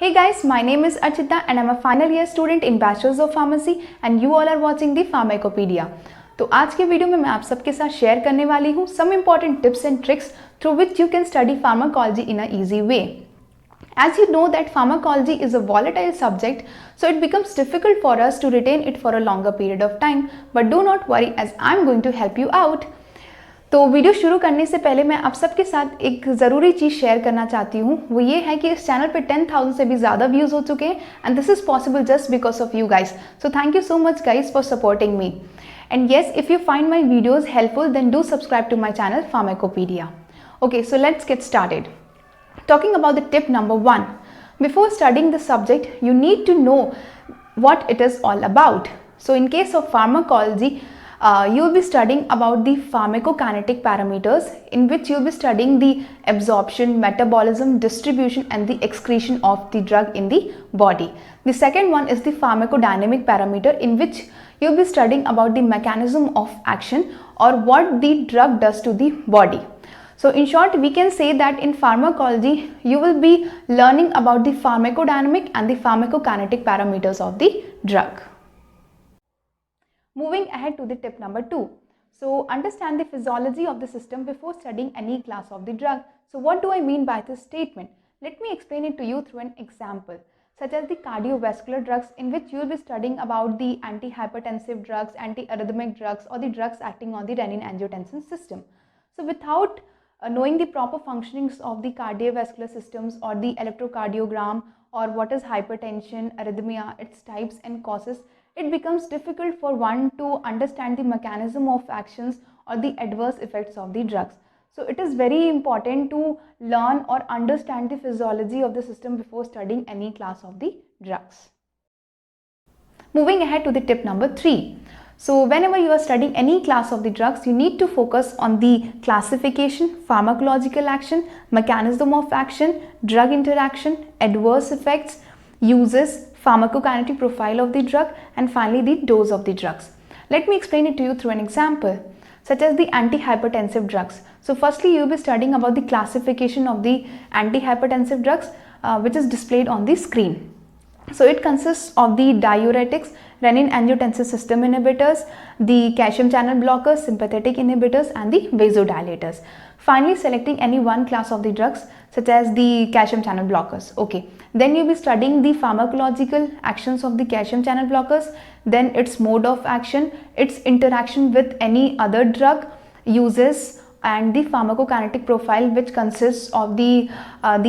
Hey guys, my name is Archita and I'm a final year student in Bachelor's of Pharmacy and you all are watching the Pharmacopedia. तो आज के video में मैं आप सबके साथ शेयर करने वाली हूँ some important tips and tricks through which you can study pharmacology in a easy way. As you know that pharmacology is a volatile subject, so it becomes difficult for us to retain it for a longer period of time. But do not worry as I'm going to help you out. तो video शुरू करने से पहले मैं आप सबके साथ एक ज़रूरी चीज़ शेयर करना चाहती हूँ, वो ये है कि इस चैनल पे 10,000 से भी ज़्यादा व्यूज़ हो चुके हैं and this is possible just because of you guys. So thank you so much guys for supporting me. And yes, if you find my videos helpful then do subscribe to my channel Pharmacopedia. Okay, so let's get started. Talking about the tip number 1. Before studying the subject, you need to know what it is all about. So in case of pharmacology, you will be studying about the pharmacokinetic parameters in which you will be studying the absorption, metabolism, distribution and the excretion of the drug in the body. The second one is the pharmacodynamic parameter in which you will be studying about the mechanism of action or what the drug does to the body. So in short, we can say that in pharmacology, you will be learning about the pharmacodynamic and the pharmacokinetic parameters of the drug. Moving ahead to the tip number 2. So understand the physiology of the system before studying any class of the drug. So what do I mean by this statement? Let me explain it to you through an example, such as the cardiovascular drugs in which you will be studying about the antihypertensive drugs, antiarrhythmic drugs or the drugs acting on the renin-angiotensin system. So without knowing the proper functionings of the cardiovascular systems or the electrocardiogram or what is hypertension, arrhythmia, its types and causes, it becomes difficult for one to understand the mechanism of actions or the adverse effects of the drugs. So it is very important to learn or understand the physiology of the system before studying any class of the drugs. Moving ahead to the tip number 3. So whenever you are studying any class of the drugs, you need to focus on the classification, pharmacological action, mechanism of action, drug interaction, adverse effects, uses, pharmacokinetic profile of the drug and finally the dose of the drugs. Let me explain it to you through an example, such as the antihypertensive drugs. So firstly, you will be studying about the classification of the antihypertensive drugs which is displayed on the screen. So it consists of the diuretics, renin-angiotensin system inhibitors, the calcium channel blockers, sympathetic inhibitors and the vasodilators. Finally, selecting any one class of the drugs such as the calcium channel blockers. Okay, then you'll be studying the pharmacological actions of the calcium channel blockers, then its mode of action, its interaction with any other drug, uses and the pharmacokinetic profile which consists of the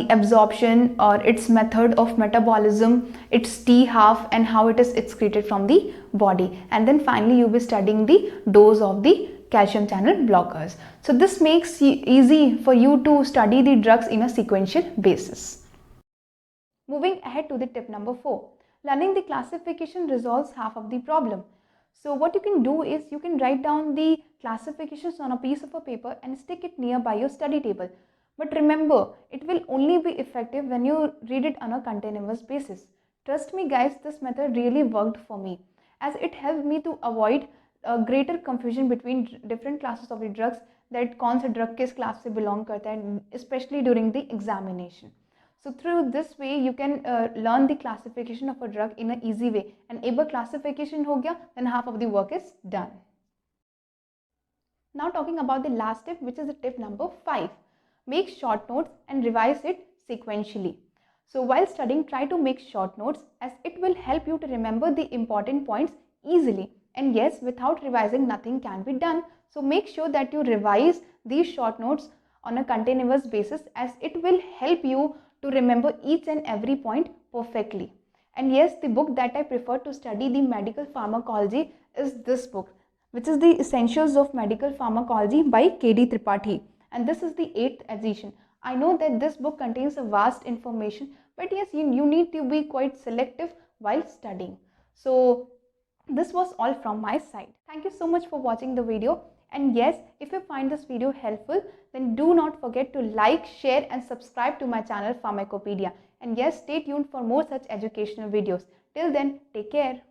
absorption or its method of metabolism, its T-half and how it is excreted from the body. And then finally you'll be studying the dose of the calcium channel blockers. So this makes it easy for you to study the drugs in a sequential basis. Moving ahead to the tip number 4. Learning the classification resolves half of the problem. So what you can do is you can write down the classifications on a piece of a paper and stick it nearby your study table. But remember, it will only be effective when you read it on a continuous basis. Trust me guys, this method really worked for me as it helped me to avoid a greater confusion between different classes of the drugs, that कौन सा drug किस class से belong करता है, especially during the examination. So through this way you can learn the classification of a drug in an easy way, and एक बार classification हो गया then half of the work is done. Now talking about the last tip, which is the tip number 5. Make short notes and revise it sequentially. So while studying, try to make short notes as it will help you to remember the important points easily. And yes, without revising nothing can be done. So make sure that you revise these short notes on a continuous basis as it will help you to remember each and every point perfectly. And yes, the book that I prefer to study the medical pharmacology is this book, which is the Essentials of Medical Pharmacology by K.D. Tripathi. And this is the 8th edition. I know that this book contains a vast information, but yes, you need to be quite selective while studying. So this was all from my side. Thank you so much for watching the video. And yes, if you find this video helpful, then do not forget to like, share and subscribe to my channel Pharmacopedia. And yes, stay tuned for more such educational videos. Till then, take care.